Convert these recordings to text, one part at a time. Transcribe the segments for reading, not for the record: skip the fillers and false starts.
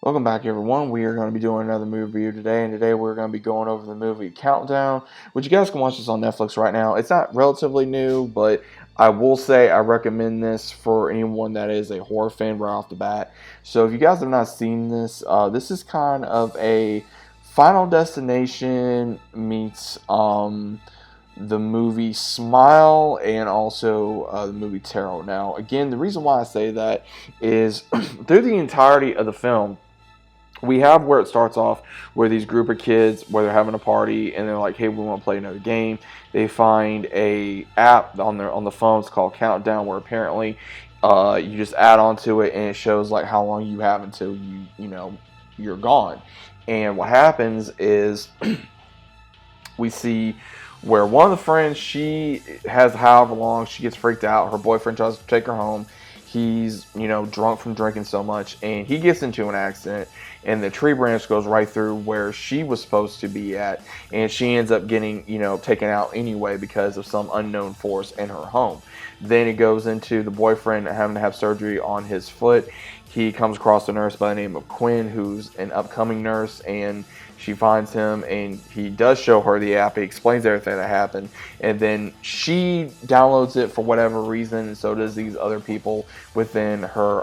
Welcome back, everyone. We are going to be doing another movie review today, and today we're going to be going over the movie Countdown, which you guys can watch this on Netflix right now. It's not relatively new, but I will say I recommend this for anyone that is a horror fan right off the bat. So if you guys have not seen this, this is kind of a Final Destination meets the movie Smile and also the movie Tarot. Now, again, the reason why I say that is through the entirety of the film, we have where it starts off where these group of kids where they're having a party and they're like, hey, we want to play another game. They find a app on the phone. It's called Countdown, where apparently you just add on to it and it shows like how long you have until you're gone. And what happens is we see where one of the friends, she has however long, she gets freaked out. Her boyfriend tries to take her home. He's, drunk from drinking so much, and he gets into an accident, and the tree branch goes right through where she was supposed to be at, and she ends up getting, taken out anyway because of some unknown force in her home. Then it goes into the boyfriend having to have surgery on his foot. He comes across a nurse by the name of Quinn, who's an upcoming nurse, and she finds him, and he does show her the app. He explains everything that happened, and then she downloads it for whatever reason, and so does these other people within her,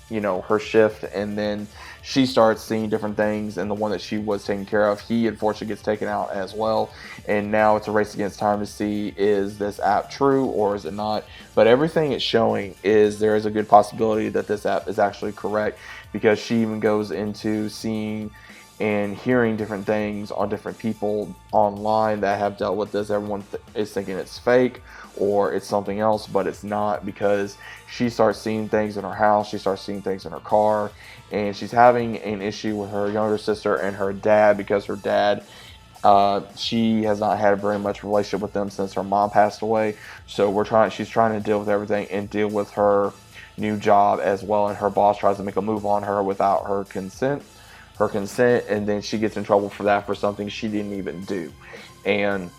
her shift. And then she starts seeing different things, and the one that she was taking care of, he unfortunately gets taken out as well. And now it's a race against time to see, is this app true or is it not? But everything it's showing is there is a good possibility that this app is actually correct, because she even goes into seeing and hearing different things on different people online that have dealt with this. Everyone is thinking it's fake or it's something else, but it's not, because she starts seeing things in her house, she starts seeing things in her car, and she's having an issue with her younger sister and her dad, because her dad, she has not had a very much relationship with them since her mom passed away. So she's trying to deal with everything and deal with her new job as well, and her boss tries to make a move on her without her consent, and then she gets in trouble for that, for something she didn't even do. And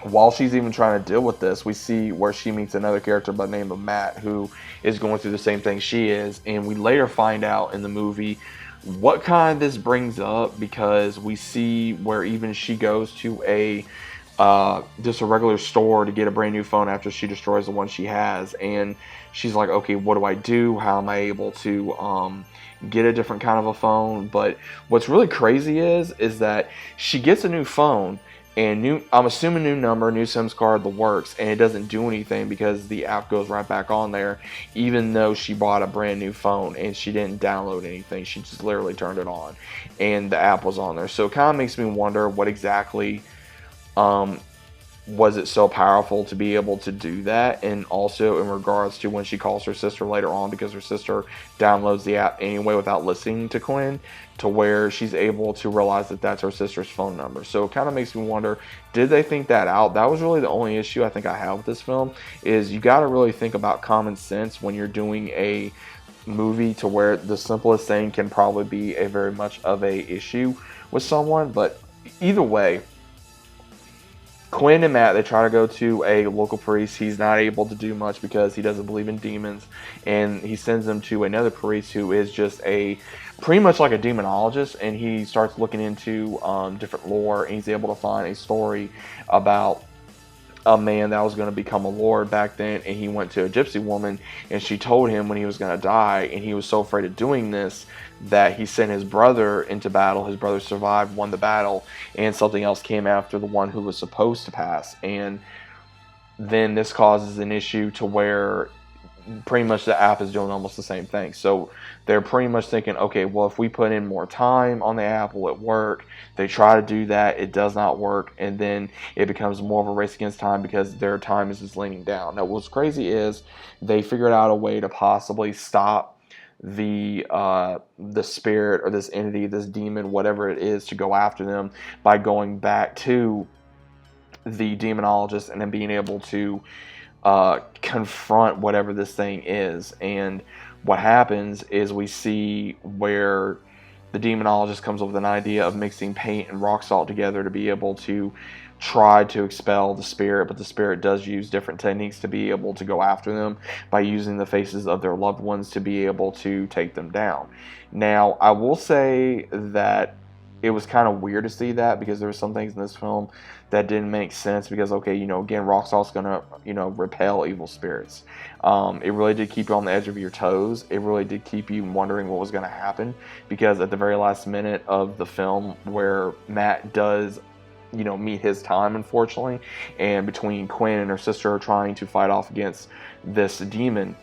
while she's even trying to deal with this, we see where she meets another character by the name of Matt, who is going through the same thing she is. And we later find out in the movie what kind of this brings up, because we see where even she goes to just a regular store to get a brand new phone after she destroys the one she has. And she's like, okay, what do I do? How am I able to get a different kind of a phone? But what's really crazy is that she gets a new phone, and I'm assuming new number, new SIM card, the works, and it doesn't do anything because the app goes right back on there, even though she bought a brand new phone and she didn't download anything. She just literally turned it on and the app was on there. So it kind of makes me wonder what exactly was it so powerful to be able to do that. And also in regards to when she calls her sister later on, because her sister downloads the app anyway without listening to Quinn, to where she's able to realize that that's her sister's phone number. So it kind of makes me wonder, did they think that out? That was really the only issue I think I have with this film, is you got to really think about common sense when you're doing a movie, to where the simplest thing can probably be a very much of a issue with someone. But either way, Quinn and Matt, they try to go to a local priest. He's not able to do much because he doesn't believe in demons, and he sends them to another priest who is just pretty much like a demonologist, and he starts looking into different lore, and he's able to find a story about a man that was going to become a lord back then, and he went to a gypsy woman, and she told him when he was going to die, and he was so afraid of doing this that he sent his brother into battle. His brother survived, won the battle, and something else came after the one who was supposed to pass. And then this causes an issue to where pretty much the app is doing almost the same thing. So they're pretty much thinking, okay, well, if we put in more time on the app, will it work? They try to do that, it does not work, and then it becomes more of a race against time because their time is just leaning down. Now, what's crazy is they figured out a way to possibly stop the spirit or this entity, this demon, whatever it is, to go after them by going back to the demonologist and then being able to confront whatever this thing is. And what happens is we see where the demonologist comes up with an idea of mixing paint and rock salt together to be able to try to expel the spirit, but the spirit does use different techniques to be able to go after them by using the faces of their loved ones to be able to take them down. Now, I will say that it was kind of weird to see that, because there were some things in this film that didn't make sense, because, okay, you know, again, rock salt's gonna, you know, repel evil spirits. It really did keep you on the edge of your toes. It really did keep you wondering what was going to happen, because at the very last minute of the film, where Matt does, you know, meet his time, unfortunately, and between Quinn and her sister are trying to fight off against this demon,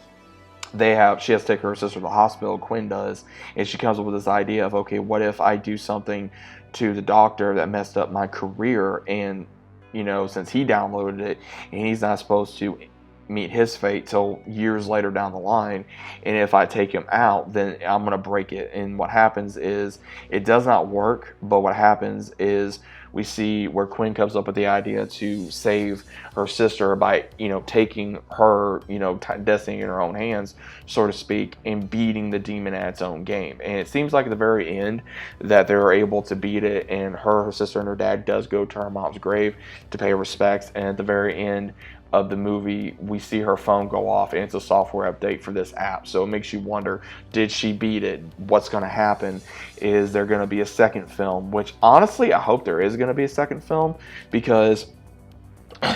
she has to take her sister to the hospital, Quinn does, and she comes up with this idea of, okay, what if I do something to the doctor that messed up my career, and, you know, since he downloaded it and he's not supposed to meet his fate till years later down the line, and if I take him out, then I'm gonna break it. And what happens is, it does not work, but what happens is we see where Quinn comes up with the idea to save her sister by, you know, taking her, you know, destiny in her own hands, so to speak, and beating the demon at its own game. And it seems like at the very end that they're able to beat it, and her sister and her dad does go to her mom's grave to pay respects, and at the very end of the movie, we see her phone go off, and it's a software update for this app. So it makes you wonder, did she beat it? What's going to happen? Is there going to be a second film? Which, honestly, I hope there is going to be a second film, because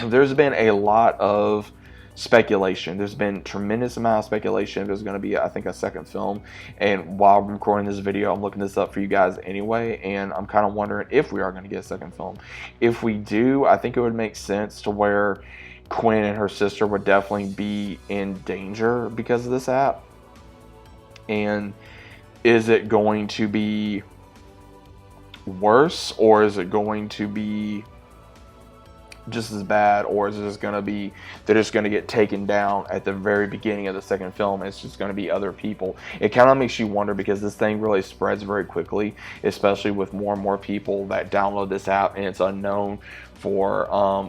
there's been a lot of speculation. There's been tremendous amount of speculation. There's going to be, I think, a second film. And while I'm recording this video, I'm looking this up for you guys anyway, and I'm kind of wondering if we are going to get a second film. If we do, I think it would make sense to where Quinn and her sister would definitely be in danger because of this app. And is it going to be worse, or is it going to be just as bad, or is it just going to be, they're just going to get taken down at the very beginning of the second film? It's just going to be other people. It kind of makes you wonder, because this thing really spreads very quickly, especially with more and more people that download this app, and it's unknown for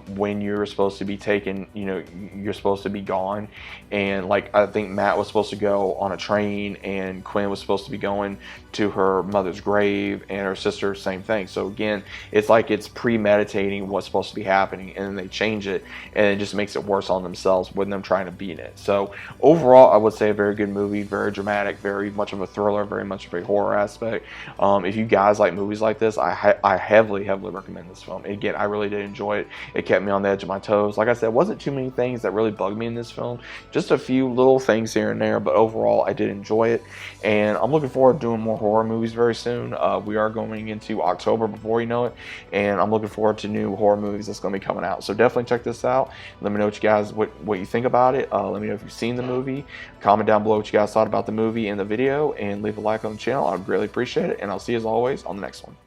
when you're supposed to be taken, you know, you're supposed to be gone. And like, I think Matt was supposed to go on a train, and Quinn was supposed to be going to her mother's grave, and her sister, same thing. So again, it's like it's premeditating what's supposed to be happening, and then they change it, and it just makes it worse on themselves with them trying to beat it. So overall, I would say a very good movie, very dramatic, very much of a thriller, very much of a horror aspect. If you guys like movies like this, I heavily recommend this film. Again, I really did enjoy it. It kept me on the edge of my toes. Like I said, wasn't too many things that really bugged me in this film, just a few little things here and there, but overall I did enjoy it, and I'm looking forward to doing more horror movies very soon. We are going into October before you know it, and I'm looking forward to new horror movies that's going to be coming out. So definitely check this out. Let me know what you guys, what you think about it. Let me know if you've seen the movie. Comment down below what you guys thought about the movie and the video, and leave a like on the channel. I'd really appreciate it, and I'll see you as always on the next one.